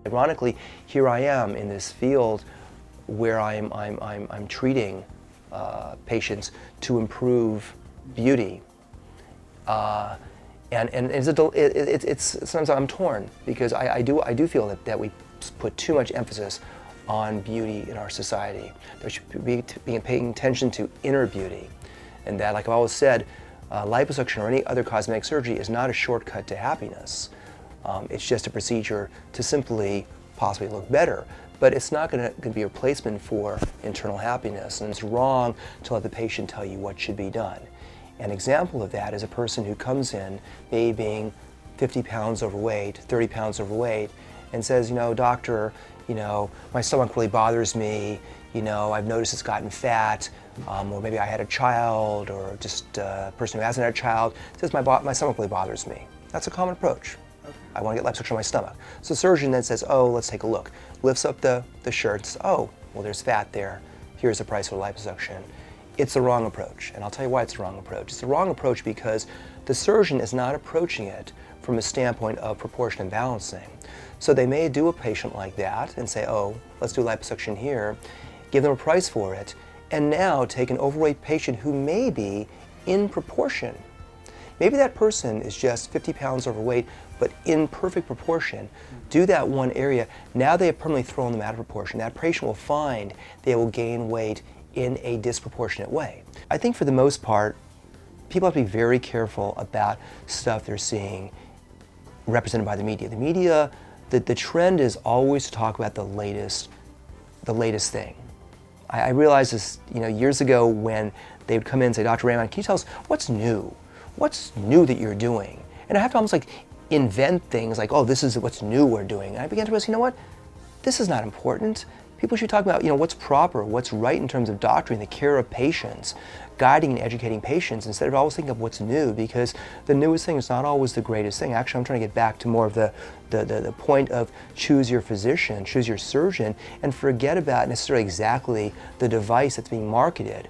Ironically, here I am in this field where I'm treating patients to improve beauty. And it's sometimes I'm torn because I do feel that we put too much emphasis on beauty in our society. There should be paying attention to inner beauty, and that, like I've always said, liposuction or any other cosmetic surgery is not a shortcut to happiness. It's just a procedure to simply possibly look better, but it's not going to be a replacement for internal happiness, and it's wrong to let the patient tell you what should be done. An example of that is a person who comes in maybe being 50 pounds overweight, 30 pounds overweight, and says, doctor, my stomach really bothers me, I've noticed it's gotten fat, or maybe I had a child, or just a person who hasn't had a child, says my stomach really bothers me. That's a common approach. I want to get liposuction on my stomach. So the surgeon then says, oh, let's take a look. Lifts up the shirt, says, oh, well, there's fat there. Here's the price for liposuction. It's the wrong approach, and I'll tell you why it's the wrong approach. It's the wrong approach because the surgeon is not approaching it from a standpoint of proportion and balancing. So they may do a patient like that and say, oh, let's do liposuction here, give them a price for it, and now take an overweight patient who may be in proportion. Maybe that person is just 50 pounds overweight, but in perfect proportion. Do that one area. Now they have permanently thrown them out of proportion. That patient will find they will gain weight in a disproportionate way. I think for the most part, people have to be very careful about stuff they're seeing represented by the media. The media, the trend is always to talk about the latest thing. I realized this, years ago when they would come in and say, Dr. Raymond, can you tell us what's new? What's new that you're doing? And I have to almost invent things like, oh, this is what's new we're doing. And I began to realize, what? This is not important. People should talk about, what's proper, what's right in terms of doctoring, the care of patients, guiding and educating patients, instead of always thinking of what's new, because the newest thing is not always the greatest thing. Actually, I'm trying to get back to more of the point of choose your physician, choose your surgeon, and forget about necessarily exactly the device that's being marketed.